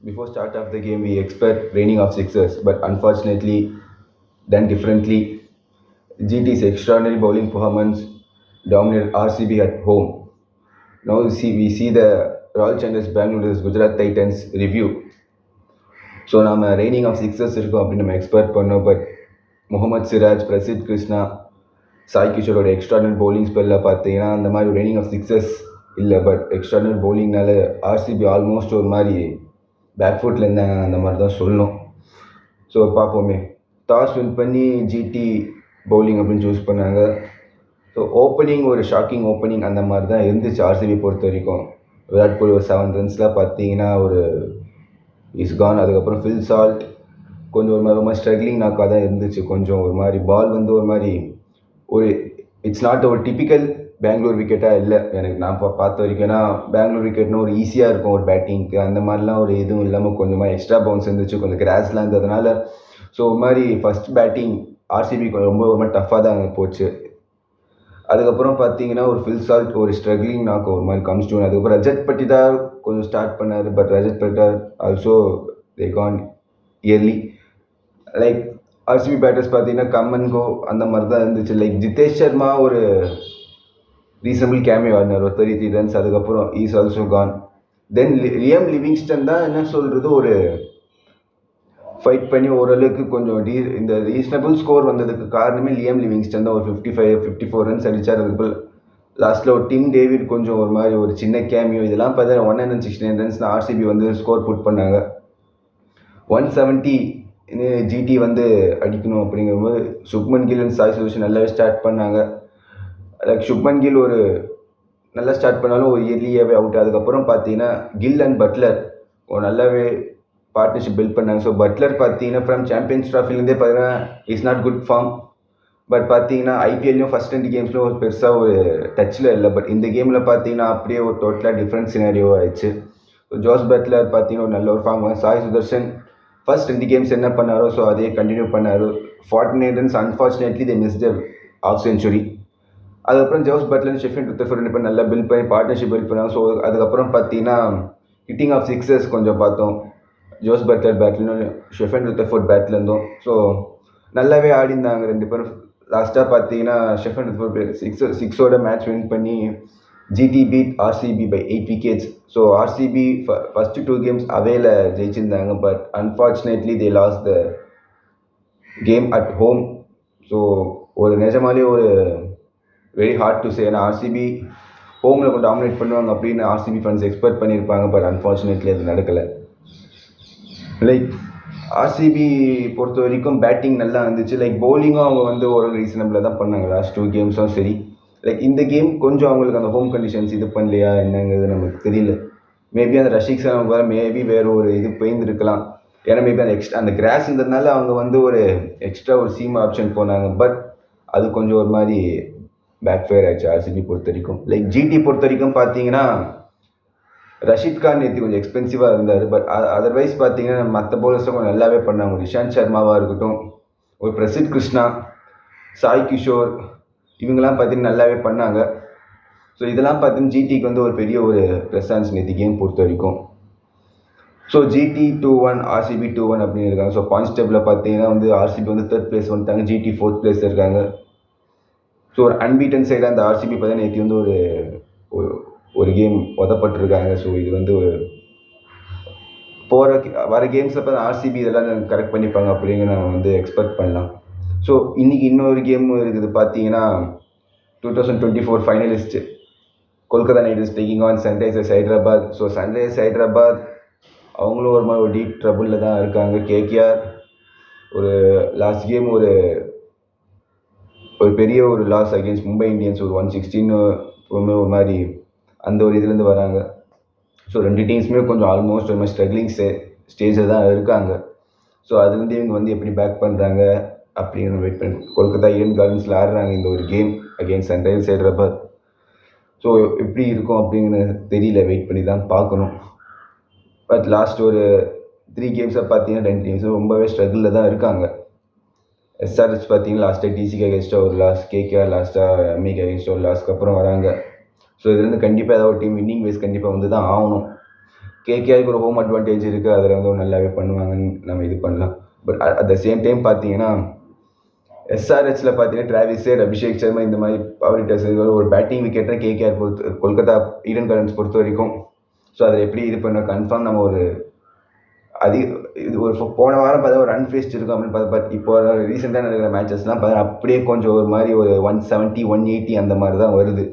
before start of the game, we expect raining of sixes, but unfortunately, done differently. GT's extraordinary bowling performance dominated RCB at home. Now we see the Royal Challengers Bangalore vs Gujarat Titans review. So நம்ம raining of sixes இருக்கும் அப்படின்னு நம்ம expect பண்ணோம். But Mohammed Siraj, Prasidh Krishna, Sai கிஷோரோட extraordinary bowling ஸ்பெல்லில் பார்த்தீங்கன்னா அந்த மாதிரி ரெய்னிங் ஆஃப் சிக்ஸஸ் இல்லை. பட் எக்ஸ்ட்ராடனரி பவுலிங்னால ஆர்சிபி ஆல்மோஸ்ட் ஒரு மாதிரி பேக் ஃபுட்டில் இருந்தாங்க, அந்த மாதிரி தான் சொல்லணும். ஸோ பார்ப்போமே. டாஸ் வின் பண்ணி ஜிடி பவுலிங் அப்படின்னு சூஸ் பண்ணாங்க. ஸோ ஓப்பனிங் ஒரு ஷாக்கிங் ஓப்பனிங் அந்த மாதிரி தான் இருந்துச்சு ஆர்சிபி பொறுத்த வரைக்கும். விராட் கோலி ஒரு 7 ரன்ஸ்லாம் பார்த்தீங்கன்னா ஒரு இஸ் கான். அதுக்கப்புறம் ஃபில் சால்ட் கொஞ்சம் ஒரு மாதிரி ஸ்ட்ரகிளிங் நாக்காக தான் இருந்துச்சு. கொஞ்சம் ஒரு மாதிரி பால் வந்து ஒரு மாதிரி ஒரு இட்ஸ் நாட் ஒரு டிப்பிக்கல் பெங்களூர் விக்கெட்டாக இல்லை எனக்கு நான் பார்த்த வரைக்கும். ஏன்னா பெங்களூர் விக்கெட்னு ஒரு ஈஸியாக இருக்கும் ஒரு பேட்டிங்க்கு, அந்த மாதிரிலாம் ஒரு எதுவும் இல்லாமல் கொஞ்சமாக எக்ஸ்ட்ரா பவுன்ஸ் இருந்துச்சு, கொஞ்சம் கிராஸ்லாம் இருந்ததுனால. ஸோ ஒரு மாதிரி ஃபஸ்ட் பேட்டிங் ஆர்சிபி ரொம்ப ஒரு மாதிரி டஃப்பாக தான் போச்சு. அதுக்கப்புறம் பார்த்தீங்கன்னா ஒரு ஃபில் சால்ட் ஒரு ஸ்ட்ரகிளிங் நாக்கு ஒரு மாதிரி கம்ஸ் டூன். அதுக்கப்புறம் ரஜத் பட்டிதார் கொஞ்சம் ஸ்டார்ட் பண்ணார். But Rajat Patidar also they gone early. Like RCB batters பார்த்தீங்கன்னா கம் அண்ட் கோ அந்த மாதிரி தான் இருந்துச்சு. லைக் ஜிதேஷ் சர்மா ஒரு ரீசனபிள் கேமியோ ஆடினார் ஒரு 33 ரன்ஸ். அதுக்கப்புறம் is also gone. Then Liam Livingstone தான் என்ன சொல்கிறது ஒரு ஃபைட் பண்ணி ஓரளவுக்கு கொஞ்சம் இந்த ரீசனபிள் ஸ்கோர் வந்ததுக்கு காரணமே லியம் லிவிங்ஸ்டன் தான். ஒரு 54 ரன்ஸ் அடித்தார். அதுக்கப்புறம் லாஸ்ட்டில் ஒரு டிம் டேவிட் கொஞ்சம் ஒரு மாதிரி ஒரு சின்ன கேமியோ. இதெல்லாம் பார்த்தீங்கன்னா 169 ரன்ஸ் ஆர்சிபி வந்து ஸ்கோர் புட் பண்ணாங்க. 170 ஜிடி வந்து அடிக்கணும் அப்படிங்கும்போது சுப்மன் கில் அண்ட் சாய் சுதர்ஷன் நல்லாவே ஸ்டார்ட் பண்ணாங்க. லைக் சுப்மன் கில் ஒரு நல்லா ஸ்டார்ட் பண்ணாலும் ஒரு இயர்லியாகவே அவுட். அதுக்கப்புறம் பார்த்தீங்கன்னா கில் அண்ட் பட்லர் ஒரு நல்லாவே பார்ட்னர்ஷிப் பில்ட் பண்ணாங்க. ஸோ பட்லர் பார்த்தீங்கன்னா ஃப்ரம் சாம்பியன்ஸ் ட்ராஃபிலேருந்தே பார்த்தீங்கன்னா is not good form. But பார்த்தீங்கன்னா ஐபிஎல்லையும் ஃபஸ்ட் 2 கேம்ஸ்லையும் ஒரு பெருசாக ஒரு டச்சில் இல்லை. பட் இந்த கேமில் பார்த்தீங்கன்னா அப்படியே ஒரு டோட்டலாக டிஃப்ரெண்ட் சினாரியோ ஆயிடுச்சு. ஸோ ஜோஸ் பட்லர் பார்த்தீங்கன்னா ஒரு நல்ல ஒரு form. Sai Sudharsan first 2 games என்ன பண்ணாரோ ஸோ அதே கண்டினியூ பண்ணார். 49 runs unfortunately they missed of century. அதுக்கப்புறம் ஜோஸ் பட்லர் ஷெஃபின் ருத்தர்ஃபோர்ட் இப்போ நல்லா பில்ட் பண்ணி பார்ட்னர்ஷிப் பில்ட் பண்ணாங்க. ஸோ அதுக்கப்புறம் பார்த்தீங்கன்னா ஹிட்டிங் ஆஃப் சிக்ஸஸ் கொஞ்சம் பார்த்தோம். ஜோஸ் பட்லர் பேட்லேருந்து ஷெஃபின் ருத்தர்ஃபோர்ட் பேட்லேருந்தும் ஸோ நல்லாவே ஆடிந்தாங்க 2 பேரும். லாஸ்ட்டாக பார்த்தீங்கன்னா ஷெஃபின் ருத்தர்ஃபோர்ட் சிக்ஸோட மேட்ச் வின் பண்ணி GT beat RCB by 8 wickets. So RCB first 2 games அவேல ஜெயிச்சிருந்தாங்க. But unfortunately they lost the game at home. So ஒரு நிஜமாலே ஒரு வெரி ஹார்ட் டு சே. ஏன்னா ஆர்சிபி ஹோமில் கொஞ்சம் டாமினேட் பண்ணுவாங்க அப்படின்னு ஆர்சிபி ஃபேன்ஸ் எக்ஸ்பெக்ட் பண்ணியிருப்பாங்க. பட் அன்ஃபார்ச்சுனேட்லி அது நடக்கலை. லைக் ஆர்சிபி பொறுத்த வரைக்கும் பேட்டிங் நல்லா இருந்துச்சு. லைக் பவுலிங்கும் அவங்க வந்து ஒரு ரீசனபிளாக தான் பண்ணாங்க லாஸ்ட் 2 கேம்ஸும் சரி. லைக் இந்த கேம் கொஞ்சம் அவங்களுக்கு அந்த ஹோம் கண்டிஷன்ஸ் இது பண்ணலையா என்னங்கிறது நமக்கு தெரியல. மேபி அந்த ரஷிக் சர்மா மேபி வேறு ஒரு இது போயிருந்துருக்கலாம். ஏன்னா மேபி அந்த கிராஸ் இருந்ததுனால அவங்க வந்து ஒரு எக்ஸ்ட்ரா ஒரு சீம் ஆப்ஷன் போனாங்க. பட் அது கொஞ்சம் ஒரு மாதிரி பேக் ஃபயர் ஆயிடுச்சு ஆர்சிபி பொறுத்த வரைக்கும். லைக் ஜிடி பொறுத்த வரைக்கும் பார்த்தீங்கன்னா ரஷித் கான் நேற்று கொஞ்சம் எக்ஸ்பென்சிவாக இருந்தார். பட் அதர்வைஸ் பார்த்தீங்கன்னா மற்ற பவுலர்ஸும் கொஞ்சம் நல்லாவே பண்ணாங்க. ஒரு இஷாந்த் சர்மாவாக இருக்கட்டும், ஒரு பிரசித் கிருஷ்ணா, சாய் கிஷோர் இவங்கெல்லாம் பார்த்தீங்கன்னா நல்லாவே பண்ணாங்க. ஸோ இதெல்லாம் பார்த்தீங்கன்னா ஜிடிக்கு வந்து ஒரு பெரிய ஒரு ப்ரெசன்ஸ் நேற்று கேம் பொறுத்த வரைக்கும். ஸோ ஜிடி 2-1 ஆர்சிபி 2-1 அப்படின்னு இருக்காங்க. ஸோ பாயிண்ட்ஸ் டேபிளில் பார்த்தீங்கன்னா வந்து ஆர்சிபி வந்து 3rd பிளேஸ் வந்துட்டாங்க, ஜிடி 4th பிளேஸில் இருக்காங்க. ஸோ ஒரு அன்பீட்டன் சைடாக அந்த ஆர்சிபி பார்த்தீங்கன்னா நேற்று வந்து ஒரு கேம் உதப்பட்டிருக்காங்க. ஸோ இது வந்து வர கேம்ஸில் பார்த்தா ஆர்சிபி இதெல்லாம் கரெக்ட் பண்ணிப்பாங்க அப்படிங்கிற நம்ம வந்து எக்ஸ்பெக்ட் பண்ணலாம். ஸோ இன்றைக்கி இன்னொரு கேமும் இருக்குது பார்த்தீங்கன்னா 2024 finalist Kolkata night Riders taking on Sunrisers Hyderabad. So Sunrisers Hyderabad அவங்களும் ஒரு மாதிரி ஒரு டீப் ட்ரபுளில் தான் இருக்காங்க. கேகேஆர் ஒரு லாஸ்ட் கேம் ஒரு பெரிய ஒரு லாஸ் அகேன்ஸ்ட் மும்பை இந்தியன்ஸ் ஒரு 116 ஒரு மாதிரி அந்த ஒரு இதுலேருந்து வராங்க. ஸோ 2 டீம்ஸுமே கொஞ்சம் ஆல்மோஸ்ட் ஒரு மாதிரி ஸ்ட்ரகிளிங் ஸ்டேஜில் தான் இருக்காங்க. ஸோ அதுலேருந்து இவங்க வந்து எப்படி பேக் பண்ணுறாங்க அப்படின்னு வெயிட் பண்ணி கொல்கத்தா ஈடன் கார்டன்ஸில் ஆடுறாங்க இந்த ஒரு game against Sunrisers Hyderabad. So எப்படி இருக்கும் அப்படின்னு தெரியல, வெயிட் பண்ணி தான் பார்க்கணும். பட் லாஸ்ட் ஒரு 3 கேம்ஸை பார்த்தீங்கன்னா 2 டீம்ஸும் ரொம்பவே ஸ்ட்ரகிளில் தான் இருக்காங்க. எஸ்ஆர்எச் பார்த்தீங்கன்னா லாஸ்ட்டாக டிசிக்கு அகேன்ஸ்டாக ஒரு லாஸ், கேகேஆர் லாஸ்ட்டாக எம்இக்கு அகேன்ஸ்டாக ஒரு லாஸ்க்கு அப்புறம் வராங்க. ஸோ இதுலேருந்து கண்டிப்பாக ஏதாவது ஒரு டீம் வின்னிங் வேஸ் கண்டிப்பாக வந்து தான் ஆகணும். கேகேஆருக்கு ஒரு ஹோம் அட்வான்டேஜ் இருக்குது, அதில் வந்து நல்லாவே பண்ணுவாங்கன்னு நம்ம இது பண்ணலாம். But at the same time பார்த்தீங்கன்னா எஸ்ஆர்ஹெச்சில் பார்த்தீங்கன்னா டிராவிஸ் ஹெட், அபிஷேக் சர்மா இந்த மாதிரி பவர் ஹிட்டர்ஸ் ஒரு பேட்டிங் விக்கெட்னா கேகேஆர் பொறுத்து கொல்கத்தா ஈடன் கார்டன்ஸ் பொறுத்த வரைக்கும். ஸோ அதை எப்படி இது பண்ண கன்ஃபார்ம் நம்ம ஒரு இது ஒரு போன வாரம் பார்த்தா ஒரு அன்ஃபேஸ்ட் இருக்கும் அப்படின்னு பார்த்தா, பட் இப்போ ரீசெண்டாக நடக்கிற மேட்சஸ்லாம் பார்த்தா அப்படியே கொஞ்சம் ஒரு மாதிரி ஒரு 170 180 அந்த மாதிரி தான் வருது.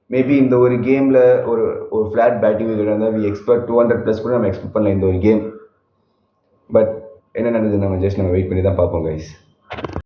மேபி இந்த ஒரு கேமில் ஒரு ஒரு ஃப்ளாட் பேட்டிங் விக்கெட் இருந்தால் வி எக்ஸ்பெக்ட் 200+ கூட நம்ம எக்ஸ்பெக்ட் பண்ணலாம் இந்த ஒரு கேம். பட் என்ன நடக்குது நம்ம ஜஸ்ட் நம்ம வெயிட் பண்ணி தான் பார்ப்போம் கைஸ்.